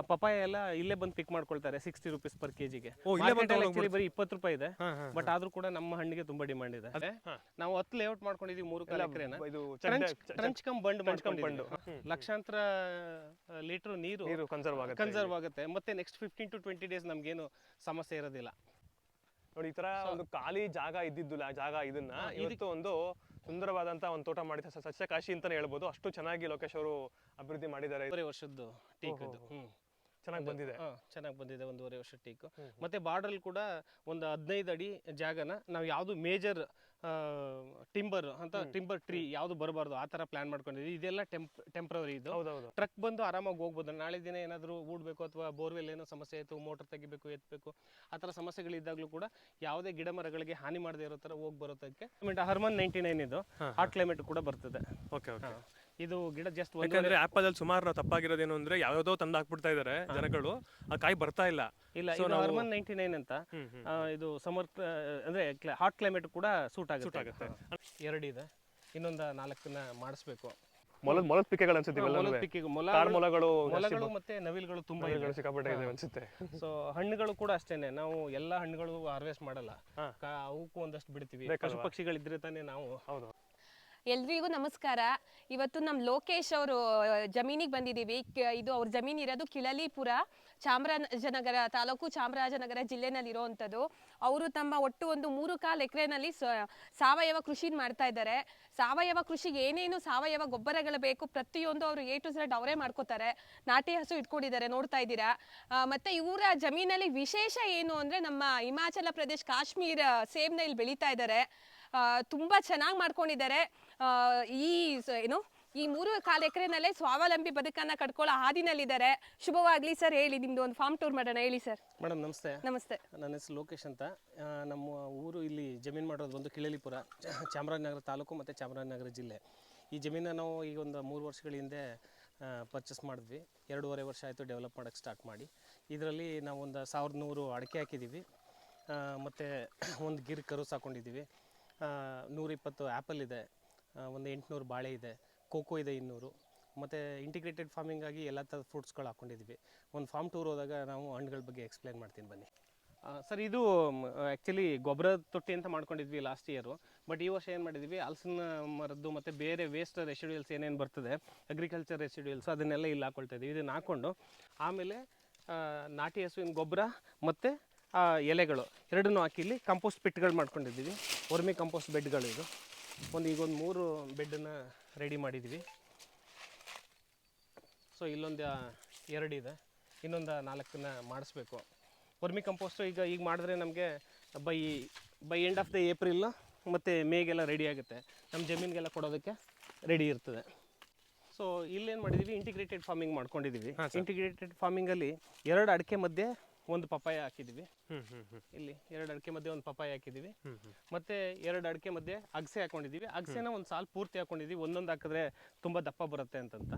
Papaya ಎಲ್ಲ ಇಲ್ಲೇ ಬಂದು ಪಿಕ್ ಮಾಡ್ಕೊಳ್ತಾರೆ 60 ರೂಪೀಸ್ ಪರ್ ಕೆಜಿಗೆ. ಬರೀ 20 ರೂಪಾಯಿ ಇದೆ, ಬಟ್ ಆದ್ರೂ ಕೂಡ ನಮ್ಮ ಹಣ್ಣಿಗೆ ತುಂಬಾ ಡಿಮಾಂಡ್ ಇದೆ. ನಾವು 10 ಲೇಔಟ್ ಮಾಡ್ಕೊಂಡಿದೀವಿ, 3 ಎಕರೆನ ಟ್ರಂಚ್ ಕಮ್ ಬಂಡ್ ಲಕ್ಷಾಂತರ ಲೀಟರ್ ನೀರು ಕನ್ಸರ್ವ್ ಆಗುತ್ತೆ. ಮತ್ತೆ ನೆಕ್ಸ್ಟ್ 15 to 20 ಡೇಸ್ ನಮ್ಗೇನು ಸಮಸ್ಯೆ ಇರೋದಿಲ್ಲ ನೋಡಿ. ಈ ತರ ಒಂದು ಖಾಲಿ ಜಾಗ ಇದ್ದಿದ್ದು ಜಾಗ ಇದನ್ನ ಇವತ್ತು ಒಂದು ಸುಂದರವಾದಂತ ಒಂದು ತೋಟ ಮಾಡಿದ ಸಸ್ಯ ಕಾಶಿ ಅಂತಾನೆ ಹೇಳ್ಬೋದು. ಅಷ್ಟು ಚೆನ್ನಾಗಿ ಲೋಕೇಶ್ ಅವರು ಅಭಿವೃದ್ಧಿ ಮಾಡಿದ್ದಾರೆ. 1.5 ವರ್ಷದ್ದು ಟೀಕ್ ಇದು ಚೆನ್ನಾಗಿ ಬಂದಿದೆ. ಚೆನ್ನಾಗಿ ಬಂದಿದೆ, 1.5 ವರ್ಷ ಟೀಕ್. ಮತ್ತೆ ಬಾರ್ಡರ್ ಕೂಡ ಒಂದು 15 ಅಡಿ ಜಾಗನ ನಾವು ಯಾವ್ದು ಮೇಜರ್ ಟಿಂಬರ್ ಟ್ರೀ ಯಾವ್ದು ಬರಬಾರ್ದು ಆ ತರ ಪ್ಲಾನ್ ಮಾಡ್ಕೊಂಡಿದ್ವಿ. ಇದೆಲ್ಲ ಟೆಂಪ್ರವರಿ. ಇದು ಟ್ರಕ್ ಬಂದು ಆರಾಮಾಗಿ ಹೋಗ್ಬೋದು. ನಾಳೆ ದಿನ ಏನಾದ್ರು ಊಡ್ಬೇಕು ಅಥವಾ ಬೋರ್ವೆಲ್ ಏನೋ ಸಮಸ್ಯೆ ಆಯ್ತು, ಮೋಟರ್ ತೆಗಿಬೇಕು, ಎತ್ತಬೇಕು, ಆ ತರ ಸಮಸ್ಯೆಗಳಿದ್ದಾಗಲೂ ಕೂಡ ಯಾವುದೇ ಗಿಡ ಮರಗಳಿಗೆ ಹಾನಿ ಮಾಡದೇ ಇರೋ ತರ ಹೋಗಿ ಬರೋದಕ್ಕೆ ಹರ್ಮನ್ 99 ಇದು ಹಾಟ್ ಕ್ಲೈಮೇಟ್ ಕೂಡ ಬರ್ತದೆ. ಇದು ಗಿಡ ಜಸ್ಟ್ ಯಾಕಂದ್ರೆ ಆಪಲ್ ಅಲ್ಲಿ ಸುಮಾರು ತಪ್ಪಾಗಿರೋದೇನು ಅಂದ್ರೆ ಯಾವ್ಯಾವ್ದೋ ತಂದು ಹಾಕ್ಬಿಡ್ತಾ ಇದಾರೆ ಜನಗಳು, ಆ ಕಾಯಿ ಬರ್ತಾ ಇಲ್ಲ. ಇದು ಹರ್ಮನ್ 99 ಅಂತ. ಇದು ಸಮರ್ ಅಂದ್ರೆ ಹಾಟ್ ಕ್ಲೈಮೇಟ್ ಕೂಡ ಸೂಟ್ ಆಗುತ್ತೆ. 2 ಇದೆ, ಇನ್ನೊಂದು 4 ಮಾಡಿಸ್ಬೇಕು. ಮೊಲದ ಪಿಕೆಗಳು ಅನ್ಸುತ್ತೆ, ಮೊಲಗಳು ಮತ್ತೆ ನವಿಲುಗಳು ತುಂಬಾ ಸಿಕ್ಕಾಪಟ್ಟೆ ಇದೆ ಅನ್ಸುತ್ತೆ. ಸೊ ಹಣ್ಣುಗಳು ಕೂಡ ಅಷ್ಟೇನೆ, ನಾವು ಎಲ್ಲಾ ಹಣ್ಣುಗಳು ಹಾರ್ವೆಸ್ಟ್ ಮಾಡಲ್ಲ, ಅವಕ್ಕೂ ಒಂದಷ್ಟು ಬಿಡ್ತೀವಿ. ಪಶು ಪಕ್ಷಿಗಳಿದ್ರೆ ತಾನೇ ನಾವು. ಎಲ್ರಿಗೂ ನಮಸ್ಕಾರ. ಇವತ್ತು ನಮ್ಮ ಲೋಕೇಶ್ ಅವರು ಜಮೀನಿಗೆ ಬಂದಿದ್ದೀವಿ. ಇದು ಅವ್ರ ಜಮೀನು ಇರೋದು ಕಿಳಲಿಪುರ, ಚಾಮರಾಜನಗರ ತಾಲೂಕು, ಚಾಮರಾಜನಗರ ಜಿಲ್ಲೆನಲ್ಲಿರೋವಂಥದ್ದು. ಅವರು ತಮ್ಮ ಒಟ್ಟು ಒಂದು 3.25 ಎಕರೆನಲ್ಲಿ ಸಾವಯವ ಕೃಷಿ ಮಾಡ್ತಾ ಇದ್ದಾರೆ. ಸಾವಯವ ಕೃಷಿಗೆ ಏನೇನು ಸಾವಯವ ಗೊಬ್ಬರಗಳು ಬೇಕು ಪ್ರತಿಯೊಂದು ಅವರು A to Z ಅವರೇ ಮಾಡ್ಕೋತಾರೆ. ನಾಟಿ ಹಸು ಇಟ್ಕೊಂಡಿದ್ದಾರೆ, ನೋಡ್ತಾ ಇದ್ದೀರಾ. ಮತ್ತೆ ಇವರ ಜಮೀನಲ್ಲಿ ವಿಶೇಷ ಏನು ಅಂದರೆ ನಮ್ಮ ಹಿಮಾಚಲ ಪ್ರದೇಶ ಕಾಶ್ಮೀರ ಸೇಬ್ನ ಇಲ್ಲಿ ಬೆಳೀತಾ ಇದ್ದಾರೆ. ತುಂಬ ಚೆನ್ನಾಗಿ ಮಾಡ್ಕೊಂಡಿದ್ದಾರೆ. ಈ 3.25 ಎಕರೆನಲ್ಲೇ ಸ್ವಾವಲಂಬಿ ಬದುಕನ್ನ ಕಟ್ಕೊಳ್ಳೋ ಹಾದಿನಲ್ಲಿದ್ದಾರೆ. ಶುಭವಾಗ್ಲಿ ಸರ್. ಹೇಳಿ, ನಿಮ್ದು ಒಂದು ಫಾರ್ಮ್ ಟೂರ್ ಮಾಡೋಣ. ಹೇಳಿ ಸರ್. ಮೇಡಮ್ ನಮಸ್ತೆ. ನಮಸ್ತೆ. ನನ್ನ ಹೆಸರು ಲೋಕೇಶ್ ಅಂತ. ನಮ್ಮ ಊರು ಇಲ್ಲಿ ಜಮೀನು ಮಾಡೋದು ಒಂದು ಕಿಳಲಿಪುರ, ಚಾಮರಾಜನಗರ ತಾಲೂಕು ಮತ್ತು ಚಾಮರಾಜನಗರ ಜಿಲ್ಲೆ. ಈ ಜಮೀನನ್ನು ನಾವು ಈಗ ಒಂದು 3 ವರ್ಷಗಳ ಹಿಂದೆ ಪರ್ಚೇಸ್ ಮಾಡಿದ್ವಿ. 2.5 ವರ್ಷ ಆಯಿತು ಡೆವಲಪ್ ಮಾಡೋಕ್ಕೆ ಸ್ಟಾರ್ಟ್ ಮಾಡಿ. ಇದರಲ್ಲಿ ನಾವು ಒಂದು 1100 ಅಡಿಕೆ ಹಾಕಿದ್ದೀವಿ, ಮತ್ತು ಒಂದು ಗಿರ್ ಕರು ಸಾಕೊಂಡಿದ್ದೀವಿ, 120 ಆ್ಯಪಲ್ ಇದೆ, ಒಂದು 800 ಬಾಳೆ ಇದೆ, ಕೋಕೋ ಇದೆ 200. ಮತ್ತು ಇಂಟಿಗ್ರೇಟೆಡ್ ಫಾರ್ಮಿಂಗ್ ಆಗಿ ಎಲ್ಲ ಥರದ ಫ್ರೂಟ್ಸ್ಗಳು ಹಾಕ್ಕೊಂಡಿದ್ದೀವಿ. ಒಂದು ಫಾರ್ಮ್ ಟೂರ್ ಹೋದಾಗ ನಾವು ಹಣ್ಣುಗಳ ಬಗ್ಗೆ ಎಕ್ಸ್ಪ್ಲೈನ್ ಮಾಡ್ತೀನಿ ಬನ್ನಿ. ಸರ್, ಇದು ಆ್ಯಕ್ಚುಲಿ ಗೊಬ್ಬರ ತೊಟ್ಟಿ ಅಂತ ಮಾಡ್ಕೊಂಡಿದ್ವಿ ಲಾಸ್ಟ್ ಇಯರು. ಬಟ್ ಈ ವರ್ಷ ಏನು ಮಾಡಿದ್ವಿ, ಹಲಸಿನ ಮರದ್ದು ಮತ್ತು ಬೇರೆ ವೇಸ್ಟ್ ರೆಸಿಡ್ಯೂಲ್ಸ್ ಏನೇನು ಬರ್ತದೆ, ಅಗ್ರಿಕಲ್ಚರ್ ರೆಸಿಡ್ಯೂಲ್ಸ್, ಅದನ್ನೆಲ್ಲ ಇಲ್ಲಿ ಹಾಕ್ಕೊಳ್ತಾ ಇದ್ದೀವಿ. ಇದನ್ನು ಹಾಕ್ಕೊಂಡು ಆಮೇಲೆ ನಾಟಿ ಹಸುವಿನ ಗೊಬ್ಬರ ಮತ್ತು ಎಲೆಗಳು ಎರಡನ್ನೂ ಹಾಕಿ ಇಲ್ಲಿ ಕಂಪೋಸ್ಟ್ ಪಿಟ್ಗಳು ಮಾಡ್ಕೊಂಡಿದ್ದೀವಿ. ವರ್ಮಿ ಕಂಪೋಸ್ಟ್ ಬೆಡ್ಗಳು ಇದು. ಈಗ ಒಂದು 3 ಬೆಡ್ಡನ್ನು ರೆಡಿ ಮಾಡಿದ್ದೀವಿ. ಸೊ ಇಲ್ಲೊಂದು 2 ಇದೆ, ಇನ್ನೊಂದು 4 ಮಾಡಿಸ್ಬೇಕು. ವರ್ಮಿ ಕಂಪೋಸ್ಟು ಈಗ ಮಾಡಿದ್ರೆ ನಮಗೆ by end of the April ಮತ್ತು ಮೇಗೆಲ್ಲ ರೆಡಿ ಆಗುತ್ತೆ, ನಮ್ಮ ಜಮೀನಿಗೆಲ್ಲ ಕೊಡೋದಕ್ಕೆ ರೆಡಿ ಇರ್ತದೆ. ಸೊ ಇಲ್ಲೇನು ಮಾಡಿದ್ದೀವಿ, ಇಂಟಿಗ್ರೇಟೆಡ್ ಫಾರ್ಮಿಂಗ್ ಮಾಡ್ಕೊಂಡಿದ್ದೀವಿ. ಇಂಟಿಗ್ರೇಟೆಡ್ ಫಾರ್ಮಿಂಗಲ್ಲಿ 2 ಅಡಿಕೆ ಮಧ್ಯೆ ಒಂದು ಪಪಾಯ ಹಾಕಿದ್ದೀವಿ. ಇಲ್ಲಿ 2 ಅಡಿಕೆ ಮಧ್ಯೆ ಒಂದು ಪಪಾಯ ಹಾಕಿದ್ದೀವಿ, ಮತ್ತು 2 ಅಡಿಕೆ ಮಧ್ಯೆ ಅಗಸೆ ಹಾಕೊಂಡಿದ್ದೀವಿ. ಅಗಸೆನ ಒಂದು ಸಾಲು ಪೂರ್ತಿ ಹಾಕೊಂಡಿದ್ದೀವಿ, ಒಂದೊಂದು ಹಾಕಿದ್ರೆ ತುಂಬ ದಪ್ಪ ಬರುತ್ತೆ ಅಂತಂತ.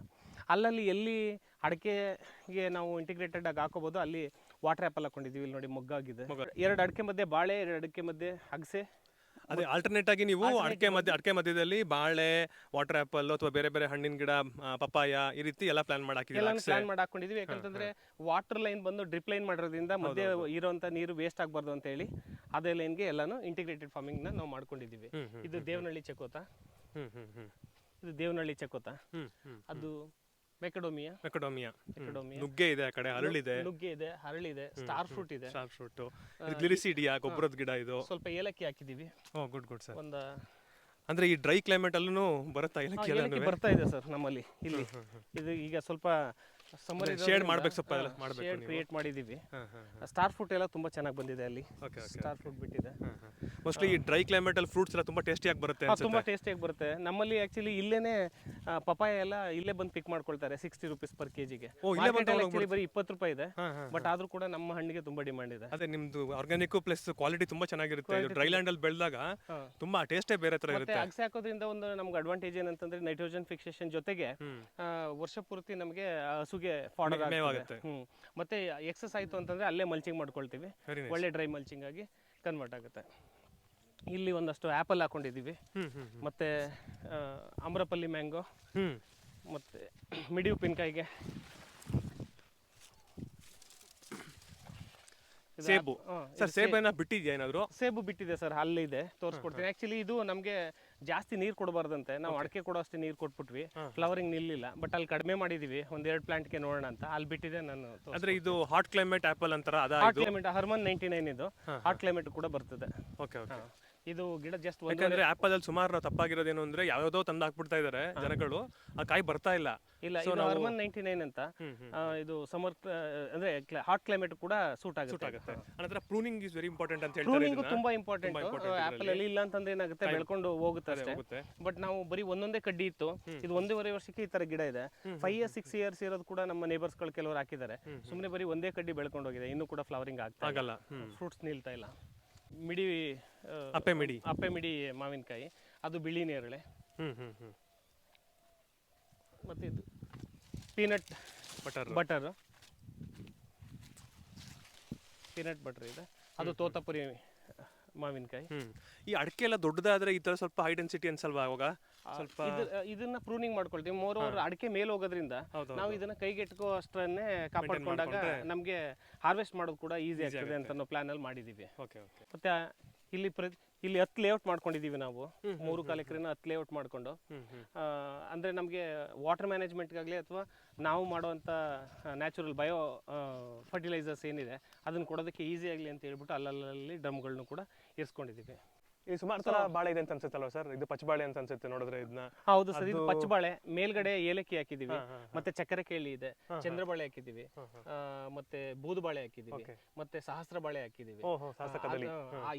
ಅಲ್ಲಲ್ಲಿ ಎಲ್ಲಿ ಅಡಿಕೆಗೆ ನಾವು ಇಂಟಿಗ್ರೇಟೆಡ್ ಆಗಿ ಹಾಕೋಬೋದು ಅಲ್ಲಿ ವಾಟರ್ ಆ್ಯಪಲ್ ಹಾಕೊಂಡಿದ್ದೀವಿ. ಇಲ್ಲಿ ನೋಡಿ ಮೊಗ್ಗಾಗಿದೆ. 2 ಅಡಿಕೆ ಮಧ್ಯೆ ಬಾಳೆ, 2 ಅಡಿಕೆ ಮಧ್ಯೆ ಅಗಸೆ. ಅದೇ ಆಲ್ಟರ್ನೇಟ್ ಆಗಿ ನೀವು ಅಡಿಕೆ ಮಧ್ಯದಲ್ಲಿ ಬಾಳೆ, ವಾಟರ್ ಆಪಲ್ ಅಥವಾ ಬೇರೆ ಬೇರೆ ಹಣ್ಣಿನ ಗಿಡ, ಪಪಾಯ, ಈ ರೀತಿ ಎಲ್ಲ ಪ್ಲಾನ್ ಮಾಡಿ ಹಾಕೊಂಡಿದ್ದೀವಿ. ಯಾಕಂತಂದ್ರೆ ವಾಟರ್ ಲೈನ್ ಬಂದು ಡ್ರಿಪ್ ಲೈನ್ ಮಾಡೋದ್ರಿಂದ ಮಧ್ಯೆ ಇರುವಂತ ನೀರು ವೇಸ್ಟ್ ಆಗಬಾರ್ದು ಅಂತ ಹೇಳಿ ಅದೇ ಲೈನ್ಗೆ ಎಲ್ಲಾನು ಇಂಟಿಗ್ರೇಟೆಡ್ ಫಾರ್ಮಿಂಗ್ ನ ನಾವು ಮಾಡ್ಕೊಂಡಿದ್ದೀವಿ. ಇದು ದೇವನಹಳ್ಳಿ ಚಕೋತ, ಅದು ಮೆಕಡೋಮಿಯಾ, ನುಗ್ಗೆ ಇದೆ, ಆ ಕಡೆ ಹರಳಿದೆ, ಸ್ಟಾರ್ ಫ್ರೂಟ್ ಇದೆ, ಗ್ಲಿರಿಸಿಡಿಯಾ ಗೊಬ್ಬರದ ಗಿಡ, ಇದು ಸ್ವಲ್ಪ ಏಲಕ್ಕಿ ಹಾಕಿದೀವಿ. Good sir. ಅಂದ್ರೆ ಈ ಡ್ರೈ ಕ್ಲೈಮೇಟ್ ಅಲ್ಲೂ ಬರುತ್ತಾ ಏಲಕ್ಕಿ? ಬರ್ತಾ ಇದೆ ಸರ್ ನಮ್ಮಲ್ಲಿ. ಇಲ್ಲಿ ಇದು ಈಗ ಸ್ವಲ್ಪ ಸಮ್ಮರ್ ಶೇಡ್ ಮಾಡಬೇಕು, ಸ್ವಲ್ಪ ಶೇಡ್ ಕ್ರಿಯೇಟ್ ಮಾಡಿದೀವಿ. ಸ್ಟಾರ್ ಫ್ರೂಟ್ ಎಲ್ಲ ತುಂಬಾ ಚೆನ್ನಾಗಿ ಬಂದಿದೆ ಅಲ್ಲಿ. ಸ್ಟಾರ್ ಫ್ರೂಟ್ ಬಿಟ್ಟಿದೆ. ಮೋಸ್ಟ್ಲಿ ಈ ಡ್ರೈ ಕ್ಲೈಮೇಟ್ ಅಲ್ಲಿ ಫ್ರೂಟ್ಸ್ ಎಲ್ಲ ತುಂಬಾ ಟೇಸ್ಟಿಯಾಗಿ ಬರುತ್ತೆ. ತುಂಬಾ ಟೇಸ್ಟಿಯಾಗಿ ಬರುತ್ತೆ. ನಮ್ಮಲ್ಲಿ ಆಕ್ಚುಲಿ ಇಲ್ಲೇನೆ ಪಪಾಯ ಎಲ್ಲ ಇಲ್ಲೇ ಬಂದು ಪಿಕ್ ಮಾಡ್ಕೊಳ್ತಾರೆ 60 ರೂಪೀಸ್ ಪರ್ ಕೆಜಿಗೆ. ಬರೀ 20 ರೂಪಾಯಿ ಇದೆ, ಬಟ್ ಆದ್ರೂ ಕೂಡ ನಮ್ಮ ಹಣ್ಣಿಗೆ ತುಂಬಾ ಡಿಮಾಂಡ್ ಇದೆ. ಅದೇ ನಿಮ್ದು ಆರ್ಗಾನಿಕ್ ಪ್ಲಸ್ ಕ್ವಾಲಿಟಿ ತುಂಬಾ ಚೆನ್ನಾಗಿರುತ್ತೆ. ಡ್ರೈ ಲ್ಯಾಂಡ್ ಅಲ್ಲಿ ಬೆಳೆದಾಗ ತುಂಬಾ ಟೇಸ್ಟೇ ಬೇರೆ ತರ ಇರುತ್ತೆ. ಅಗಸೆ ಹಾಕೋದ್ರಿಂದ ಒಂದು ನಮ್ಗೆ ಅಡ್ವಾಂಟೇಜ್ ಏನಂತಂದ್ರೆ ನೈಟ್ರೋಜನ್ ಫಿಕ್ಸೇಷನ್ ಜೊತೆಗೆ ವರ್ಷ ಪೂರ್ತಿ ನಮಗೆ ಹಸುಗೆ ಫಾಡರ್ ಆಗುತ್ತೆ. ಮತ್ತೆ ಎಕ್ಸಸ್ ಆಯ್ತು ಅಂತಂದ್ರೆ ಅಲ್ಲೇ ಮಲ್ಚಿಂಗ್ ಮಾಡ್ಕೊಳ್ತೀವಿ, ಒಳ್ಳೆ ಡ್ರೈ ಮಲ್ಚಿಂಗ್ ಆಗಿ ಕನ್ವರ್ಟ್ ಆಗುತ್ತೆ. ಇಲ್ಲಿ ಒಂದಷ್ಟು ಆಪಲ್ ಹಾಕೊಂಡಿದೀವಿ, ಮತ್ತೆ ಅಮ್ರಪಲ್ಲಿ ಮ್ಯಾಂಗೋ, ಮತ್ತೆ ಮಿಡಿ ಉಪ್ಪಿನಕಾಯಿಗೆ ಸೇಬು ಸರ್, ಸೇಬನ್ನ ಬಿಟ್ಟಿದ್ಯಾ ಏನಾದ್ರು? ಸೇಬು ಬಿಟ್ಟಿದೆ ಸರ್, ಅಲ್ಲಿದೆ, ತೋರಿಸ್ಕೊಡ್ತೀನಿ. ಆಕ್ಚುಲಿ ಇದು ನಮಗೆ ಜಾಸ್ತಿ ನೀರು ಕೊಡಬಾರ್ದಂತೆ, ನಾವು ಅಡಿಕೆ ಕೊಡೋ ಅಷ್ಟೇ ನೀರು ಕೊಟ್ಬಿಟ್ವಿ, ಫ್ಲವರಿಂಗ್ ನಿಲ್ಲಿಲ್ಲ. ಬಟ್ ಅಲ್ಲಿ ಕಡಿಮೆ ಮಾಡಿದೀವಿ, ಒಂದೆರಡು ಪ್ಲಾಂಟ್ಗೆ ನೋಡೋಣ ಅಂತ. ಅಲ್ಲಿ ಬಿಟ್ಟಿದೆ. ನಾನು ಅಂದ್ರೆ ಇದು ಹಾಟ್ ಕ್ಲೈಮೇಟ್ ಆಪಲ್ ಅಂತಾರ? ಹಾಟ್ ಕ್ಲೈಮೇಟ್ ಹರ್ಮನ್ 99 ಇದು ಹಾಟ್ ಕ್ಲೈಮೇಟ್ ಕೂಡ ಬರ್ತದೆ. Okay okay. ಇದು ಗಿಡ ಜಸ್ಟ್ ಯಾಕಂದ್ರೆ ಆಪಲ್ ಅಲ್ಲಿ ಸುಮಾರು ತಪ್ಪಾಗಿರೋದೇನು ಅಂದ್ರೆ ಯಾವ್ಯಾವ್ದೋ ತಂದು ಹಾಕ್ಬಿಡ್ತಾ ಇದಾರೆ ಜನಗಳು, ಆ ಕಾಯಿ ಬರ್ತಾ ಇಲ್ಲ. ಇಲ್ಲ, ಇದು ಹರ್ಮನ್ 99 ಅಂತ. ಇದು ಸಮರ್ ಅಂದ್ರೆ ಹಾಟ್ ಕ್ಲೈಮೇಟ್ ಕೂಡ ಸೂಟ್ ಆಗುತ್ತೆ. ಅಂದ್ರೆ ಪ್ರೂನಿಂಗ್ ಇಸ್ ವೆರಿ ಇಂಪಾರ್ಟೆಂಟ್ ಅಂತ ಹೇಳ್ತಾರೆ. ಪ್ರೂನಿಂಗ್ ತುಂಬಾ ಇಂಪಾರ್ಟೆಂಟ್ ಆಪಲ್ ಅಲ್ಲಿ. ಇಲ್ಲ ಅಂತಂದ್ರೆ ಏನಾಗುತ್ತೆ, ಬೆಳ್ಕೊಂಡು ಹೋಗುತ್ತೆ ಅಷ್ಟೇ. ಬಟ್ ನಾವು ಬರೀ ಒಂದೊಂದೇ ಕಡ್ಡಿ ಇತ್ತು. ಇದು 1.5 ವರ್ಷಕ್ಕೆ ಈ ತರ ಗಿಡ ಇದೆ. 5 years 6 years ಇರೋದು ಕೂಡ ನಮ್ಮ ನೇಬರ್ಸ್ ಗಳು ಕೆಲವರು ಹಾಕಿದ್ದಾರೆ. ಸುಮ್ಮನೆ ಬರೀ ಒಂದೇ ಕಡ್ಡಿ ಬೆಳ್ಕೊಂಡು ಹೋಗಿದೆ, ಇನ್ನೂ ಕೂಡ ಫ್ಲವರಿಂಗ್ ಆಗಲ್ಲ, ಫ್ರೂಟ್ಸ್ ನಿಲ್ತಾ ಇಲ್ಲ. ಮಿಡಿ ಅಪ್ಪೆ ಮಿಡಿ ಮಾವಿನಕಾಯಿ, ಅದು ಬಿಳಿ ನೇರಳೆ. ಮತ್ತೆ ಇದು ಪೀನಟ್ ಬಟರ್ ಇದೆ, ಅದು ತೋತಾಪುರಿ ಮಾವಿನಕಾಯಿ. ಈ ಅಡಿಕೆ ಎಲ್ಲ ದೊಡ್ಡದಾದ್ರೆ ಈ ತರ ಸ್ವಲ್ಪ ಹೈ ಡೆನ್ಸಿಟಿ ಅನ್ಸಲ್ವಾ? ಅವಾಗ ಸ್ವಲ್ಪ ಇದನ್ನ ಪ್ರೂನಿಂಗ್ ಮಾಡ್ಕೊಳ್ತೀವಿ. ಮೋರ್ ಓವರ್ ಅಡಿಕೆ ಮೇಲೆ ಹೋಗೋದ್ರಿಂದ ನಾವು ಇದನ್ನ ಕೈಗೆಟ್ಕೋ ಅಷ್ಟನ್ನೇ ಕಾಪಾಡ್ಕೊಂಡಾಗ ನಮ್ಗೆ ಹಾರ್ವೆಸ್ಟ್ ಮಾಡೋದು ಕೂಡ ಈಸಿ ಆಗ್ತದೆ ಅಂತ ನಾವು ಪ್ಲಾನ್ ಅಲ್ಲಿ ಮಾಡಿದೀವಿ. ಮತ್ತೆ ಇಲ್ಲಿ 10 ಲೇಔಟ್ ಮಾಡ್ಕೊಂಡಿದೀವಿ ನಾವು. 3.4 ಎಕರೆನ 10 ಲೇಔಟ್ ಮಾಡ್ಕೊಂಡು, ಅಂದ್ರೆ ನಮಗೆ ವಾಟರ್ ಮ್ಯಾನೇಜ್ಮೆಂಟ್ಗಾಗಲಿ ಅಥವಾ ನಾವು ಮಾಡುವಂಥ ನ್ಯಾಚುರಲ್ ಬಯೋ ಫರ್ಟಿಲೈಸರ್ಸ್ ಏನಿದೆ ಅದನ್ನ ಕೊಡೋದಕ್ಕೆ ಈಸಿ ಆಗಲಿ ಅಂತ ಹೇಳ್ಬಿಟ್ಟು ಅಲ್ಲಲ್ಲಿ ಡ್ರಮ್ಗಳನ್ನು ಕೂಡ ಇರಿಸ್ಕೊಂಡಿದ್ದೀವಿ. ಈ ಸುಮಾರು ತರ ಬಾಳೆ ಇದೆ ಅಂತ ಅನ್ಸುತ್ತಲ್ವ ಸರ್? ಇದು ಪಚ್ಚಬಾಳೆ ಅಂತ ಅನ್ಸುತ್ತೆ ನೋಡಿದ್ರೆ ಇದನ್ನ. ಹೌದು ಸರ್, ಇದು ಪಚ್ಚಬಾಳೆ. ಮೇಲ್ಗಡೆ ಏಲಕ್ಕಿ ಹಾಕಿದೀವಿ, ಮತ್ತೆ ಚಕ್ಕರೆ ಕೇಳಿ ಇದೆ, ಚಂದ್ರಬಾಳೆ ಹಾಕಿದೀವಿ, ಮತ್ತೆ ಬೂದುಬಾಳೆ ಹಾಕಿದೀವಿ, ಮತ್ತೆ ಸಹಸ್ರ ಬಾಳೆ ಹಾಕಿದೀವಿ.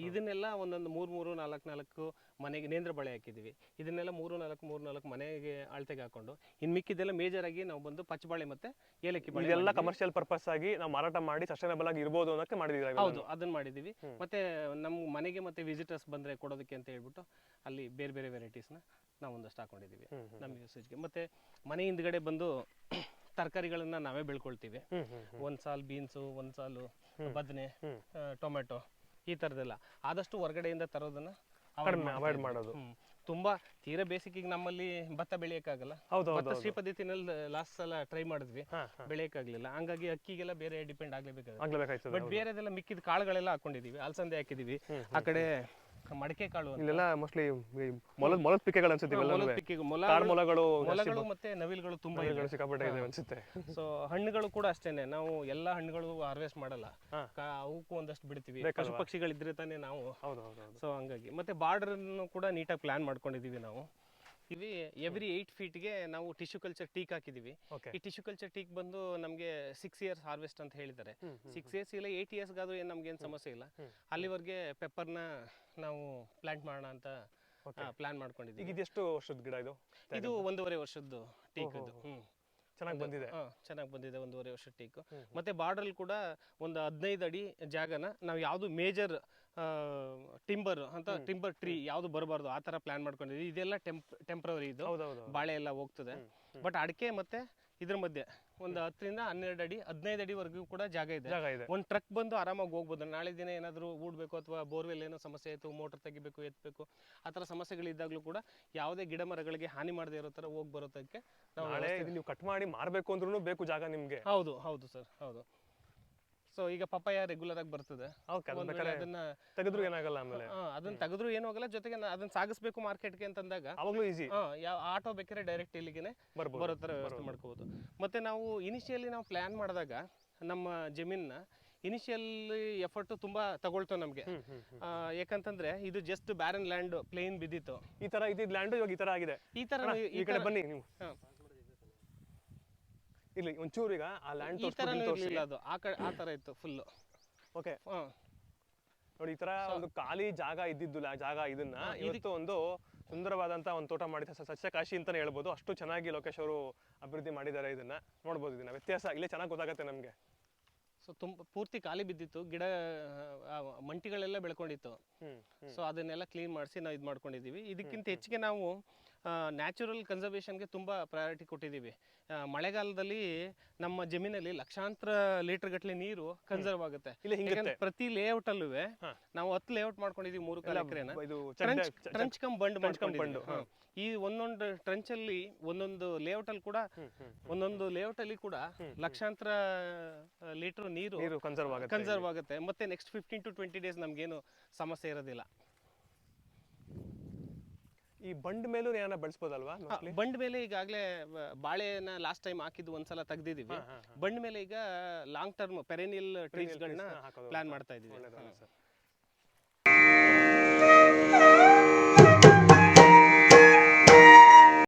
ಇದನ್ನೆಲ್ಲ ಒಂದೊಂದು 3-4 ಮನೆಗೆ ನೇಂದ್ರ ಬಾಳೆ ಹಾಕಿದೀವಿ. ಇದನ್ನೆಲ್ಲ 3-4 ಮನೆಗೆ ಅಳತೆಗೆ ಹಾಕೊಂಡು ಇನ್ ಮಿಕ್ಕಿದೆಲ್ಲ ಮೇಜರ್ ಆಗಿ ನಾವು ಬಂದು ಪಚ್ಚಬಾಳೆ ಮತ್ತೆ ಏಲಕ್ಕಿ ಬಾಳೆ ಎಲ್ಲ ಕಮರ್ಷಿಯಲ್ ಪರ್ಪಸ್ ಆಗಿ ನಾವು ಮಾರಾಟ ಮಾಡಿ ಸಸ್ಟೈನಬಲ್ ಆಗಿ ಇರಬಹುದು ಅನ್ನೋಕೆ ಮಾಡಿದೀವಿ. ಹೌದು, ಅದನ್ನ ಮಾಡಿದೀವಿ. ಮತ್ತೆ ನಮ್ಮ ಮನೆಗೆ ಮತ್ತೆ ವಿಸಿಟರ್ಸ್ ಬಂದ್ರೆ ಕೊಡೋದಕ್ಕೆ ಅಂತ ಹೇಳ್ಬಿಟ್ಟು ಅಲ್ಲಿ ಬೇರೆ ಬೇರೆ ವೆರೈಟೀಸ್ನ ನಾವು ಒಂದಷ್ಟು ಹಾಕೊಂಡಿದ್ದೀವಿ ನಮ್ಮ ಯೂಸೇಜ್ಗೆ. ಮತ್ತೆ ಮನೆ ಹಿಂದ್ಗಡೆ ಬಂದು ತರಕಾರಿಗಳನ್ನ ನಾವೇ ಬೆಳ್ಕೊಳ್ತೀವಿ. ಒಂದ್ ಸಾಲು ಬೀನ್ಸು, ಒಂದ್ ಸಾಲು ಬದನೆ, ಟೊಮೆಟೊ, ಈ ಥರದ್ದೆಲ್ಲ. ಆದಷ್ಟು ಹೊರಗಡೆಯಿಂದ ತರೋದನ್ನ ಅವಾಯ್ಡ್ ಮಾಡೋದು. ತುಂಬಾ ತೀರಾ ಬೇಸಿಕ್ ನಮ್ಮಲ್ಲಿ ಭತ್ತ ಬೆಳೆಯಕ್ಕಾಗಲ್ಲ. ಭತ್ತ ಶ್ರೀ ಪದ್ಧತಿನಲ್ಲಿ ಲಾಸ್ಟ್ ಸಲ ಟ್ರೈ ಮಾಡಿದ್ವಿ, ಬೆಳೆಯಕ್ಕಾಗ್ಲಿಲ್ಲ. ಹಂಗಾಗಿ ಅಕ್ಕಿಗೆಲ್ಲ ಬೇರೆ ಡಿಪೆಂಡ್ ಆಗ್ಲೇಬೇಕಾಗುತ್ತೆ. ಬಟ್ ಬೇರೆದೆಲ್ಲ ಮಿಕ್ಕಿದ ಕಾಳುಗಳೆಲ್ಲ ಹಾಕೊಂಡಿದೀವಿ. ಅಲಸಂದೆ ಹಾಕಿದೀವಿ, ಆ ಕಡೆ ಮಡಕೆ ಕಾಳು, ಇಲ್ಲೆಲ್ಲ ಮೋಸ್ಟ್ಲಿ ಮೊಲದ ಪಿಕೆಗಳು ಅನ್ಸುತ್ತೆ. ಮೊಲಗಳು ಮತ್ತೆ ನವಿಲುಗಳು ತುಂಬಾ ಸಿಕ್ಕಾಪಟ್ಟೆ ಇದೆ ಅನ್ಸುತ್ತೆ. ಸೊ ಹಣ್ಣುಗಳು ಕೂಡ ಅಷ್ಟೇನೆ, ನಾವು ಎಲ್ಲಾ ಹಣ್ಣುಗಳು ಹಾರ್ವೆಸ್ಟ್ ಮಾಡಲ್ಲ, ಅವಕ್ಕೂ ಒಂದಷ್ಟು ಬಿಡ್ತೀವಿ. ಪಶು ಪಕ್ಷಿಗಳಿದ್ರೆ ತಾನೇ ನಾವು. ಸೊ ಹಂಗಾಗಿ ಮತ್ತೆ ಬಾರ್ಡರ್ ಕೂಡ ನೀಟಾಗಿ ಪ್ಲಾನ್ ಮಾಡ್ಕೊಂಡಿದೀವಿ ನಾವು. ಎವ್ರಿ 8 feetಗೆ ನಾವು ಟಿಶ್ಯೂ ಕಲ್ಚರ್ ಟೀಕ್ ಹಾಕಿದೀವಿ. ಈ ಟಿಶ್ಯೂ ಕಲ್ಚರ್ ಟೀಕ್ ಬಂದು ನಮಗೆ 6 years ಹಾರ್ವೆಸ್ಟ್ ಅಂತ ಹೇಳಿದ್ದಾರೆ. 6 years ಇಲ್ಲ 8 years ಗಾದ್ರೂ ನಮ್ಗೇನು ಸಮಸ್ಯೆ ಇಲ್ಲ. ಅಲ್ಲಿವರೆಗೆ ಪೆಪ್ಪರ್ನ ನಾವು ಪ್ಲಾಂಟ್ ಮಾಡೋಣ ಅಂತ ಪ್ಲಾನ್ ಮಾಡ್ಕೊಂಡಿದ್ದೀವಿ. ಇದು ಎಷ್ಟು ವರ್ಷದ ಗಿಡ ಇದು? ಇದು 1.5 ವರ್ಷದ್ದು ಟೀಕ್ ಇದು. ಚೆನ್ನಾಗಿ ಬಂದಿದೆ. 1.5 ವರ್ಷದ ಟೀಕ್. ಮತ್ತೆ ಬಾರ್ಡರ್ ಕೂಡ ಒಂದು 15 ಅಡಿ ಜಾಗನ ನಾವು ಯಾವ್ದು ಮೇಜರ್ ಟಿಂಬರ್ ಟ್ರೀ ಯಾವ್ದು ಬರಬಾರ್ದು ಆ ತರ ಪ್ಲಾನ್ ಮಾಡ್ಕೊಂಡಿದ್ವಿ. ಇದೆಲ್ಲ ಟೆಂಪ್ರವರಿ, ಇದು ಬಾಳೆ ಎಲ್ಲ ಹೋಗ್ತದೆ. ಬಟ್ ಅಡಿಕೆ ಮತ್ತೆ ಇದ್ರ ಮಧ್ಯೆ ಒಂದು 10 ರಿಂದ 12 ಅಡಿ 15 ಅಡಿವರೆಗೂ ಕೂಡ ಜಾಗ ಇದೆ. ಒಂದು ಟ್ರಕ್ ಬಂದು ಆರಾಮಾಗಿ ಹೋಗ್ಬೋದು. ನಾಳೆ ದಿನ ಏನಾದ್ರು ಊಡ್ಬೇಕು ಅಥವಾ ಬೋರ್ವೆಲ್ ಏನೋ ಸಮಸ್ಯೆ ಆಯ್ತು, ಮೋಟರ್ ತೆಗಿಬೇಕು, ಎತ್ತಬೇಕು, ಆ ತರ ಸಮಸ್ಯೆಗಳಿದ್ದಾಗಲೂ ಕೂಡ ಯಾವುದೇ ಗಿಡ ಮರಗಳಿಗೆ ಹಾನಿ ಮಾಡದೇ ಇರೋ ತರ ಹೋಗಿ ಬರೋದಕ್ಕೆ ನೀವು ಕಟ್ ಮಾಡಿ ಮಾರಬೇಕು ಅಂದ್ರೂ ಬೇಕು ಜಾಗ ನಿಮ್ಗೆ. ಹೌದು ಸರ್, ಹೌದು. ಸೊ ಈಗ ಪಪ್ಪಾಯ ರೆಗ್ಯುಲರ್ ಆಗಿ ಬರ್ತದೆ, ಅದನ್ನ ತೆಗೆದ್ರು ಏನಾಗಲ್ಲ, ಆಮೇಲೆ ಅದನ್ನ ತೆಗೆದ್ರು ಏನೂ ಆಗಲ್ಲ. ಜೊತೆಗೆ ಅದನ್ನ ಸಾಗಿಸ್ಬೇಕು ಮಾರ್ಕೆಟ್ಗೆ ಅಂತಂದಾಗ ಅವಾಗ್ಲೂ ಈಸಿ. ಆಟೋ ಬೇಕಾದ್ರೆ ಡೈರೆಕ್ಟ್ ಇಲ್ಲಿಗೆ ಬರೋ ತರ ವ್ಯವಸ್ಥೆ ಮಾಡ್ಕೋಬಹುದು. ಮತ್ತೆ ನಾವು ಇನಿಷಿಯಲಿ ನಾವು ಪ್ಲಾನ್ ಮಾಡಿದಾಗ ನಮ್ಮ ಜಮೀನ್ನ ಇನಿಷಿಯಲಿ ಎಫರ್ಟ್ ತುಂಬಾ ತಗೊಳ್ತು ನಮ್ಗೆ. ಯಾಕಂತಂದ್ರೆ ಇದು ಜಸ್ಟ್ ಬ್ಯಾರನ್ ಲ್ಯಾಂಡ್, ಪ್ಲೇನ್ ಬಿದ್ದಿತ್ತು. ಈ ತರ ಇದ್ದಿದ್ ಲ್ಯಾಂಡ್ ಇವಾಗ ಈ ತರ ಆಗಿದೆ. ಈ ಕಡೆ ಬನ್ನಿ ನೀವು. ಇಲ್ಲಿ ಒಂಚೂರು ಈಗ ಆ ಲ್ಯಾಂಡ್ ತೋರಿಸಲಿಲ್ಲ, ಅದು ಆ ತರ ಇತ್ತು ಫುಲ್. ಓಕೆ, ನೋಡಿ ಈ ತರ ಒಂದು ಖಾಲಿ ಜಾಗ ಇದ್ದಿದ್ದು ಜಾಗ ಇದನ್ನ ಇವತ್ತು ಒಂದು ಸುಂದರವಾದಂತ ಒಂದು ತೋಟ ಮಾಡಿದ ಸಸ್ಯಕಾಶಿ ಅಂತಾನೆ ಹೇಳ್ಬೋದು. ಅಷ್ಟು ಚೆನ್ನಾಗಿ ಲೋಕೇಶ್ ಅವರು ಅಭಿವೃದ್ಧಿ ಮಾಡಿದ್ದಾರೆ. ಇದನ್ನ ನೋಡ್ಬೋದು, ಇದನ್ನ ವ್ಯತ್ಯಾಸ ಇಲ್ಲೇ ಚೆನ್ನಾಗಿ ಗೊತ್ತಾಗತ್ತೆ ನಮ್ಗೆ. ಸೊ ಪೂರ್ತಿ ಖಾಲಿ ಬಿದ್ದಿತ್ತು, ಗಿಡ ಮಂಟಿಗಳೆಲ್ಲ ಬೆಳ್ಕೊಂಡಿತ್ತು. ಸೊ ಅದನ್ನೆಲ್ಲ ಕ್ಲೀನ್ ಮಾಡಿಸಿ ನಾವು ಇದು ಮಾಡ್ಕೊಂಡಿದೀವಿ. ಇದಕ್ಕಿಂತ ಹೆಚ್ಚಿಗೆ ನಾವು ನ್ಯಾಚುರಲ್ ಕನ್ಸರ್ವೇಷನ್ಗೆ ತುಂಬ ಪ್ರಯಾರಿಟಿ ಕೊಟ್ಟಿದ್ದೀವಿ. ಮಳೆಗಾಲದಲ್ಲಿ ನಮ್ಮ ಜಮೀನಲ್ಲಿ ಲಕ್ಷಾಂತರ ಲೀಟರ್ ಗಟ್ಟಲೆ ನೀರು ಕನ್ಸರ್ವ್ ಆಗುತ್ತೆ. ಯಾಕಂದ್ರೆ ಪ್ರತಿ ಲೇಔಟ್ ಅಲ್ಲೂ ನಾವು 10 ಲೇಔಟ್ ಮಾಡ್ಕೊಂಡಿದೀವಿ 3 ಎಕರೆನ ಟ್ರಂಚ್ ಕಮ್ ಬಂಡ್ ಮಾಡ್ಕೊಂಡಿದ್ದೀವಿ. ಈ ಒಂದೊಂದು ಟ್ರಂಚ್ ಅಲ್ಲಿ ಒಂದೊಂದು ಲೇಔಟ್ ಅಲ್ಲಿ ಕೂಡ ಲಕ್ಷಾಂತರ ಲೀಟರ್ ನೀರು ಕನ್ಸರ್ವ್ ಆಗುತ್ತೆ. ಮತ್ತೆ ನೆಕ್ಸ್ಟ್ 15 to 20 ಡೇಸ್ ನಮ್ಗೇನು ಸಮಸ್ಯೆ ಇರೋದಿಲ್ಲ. ಈ ಬಂಡ್ ಮೇಲೂ ಏನಾರ ಬೆಳೆಸ್ಬೋದಲ್ವಾ? ಬಂಡ್ ಮೇಲೆ ಈಗಾಗಲೇ ಬಾಳೆನ ಲಾಸ್ಟ್ ಟೈಮ್ ಹಾಕಿದ್ದು ಒಂದ್ಸಲ ತೆಗ್ದಿದೀವಿ. ಬಂಡ್ ಮೇಲೆ ಈಗ ಲಾಂಗ್ ಟರ್ಮ್ ಪೆರೆನಿಯಲ್ ಟ್ರೀಸ್ಗಳನ್ನ ಪ್ಲಾನ್ ಮಾಡ್ತಾ ಇದೀವಿ.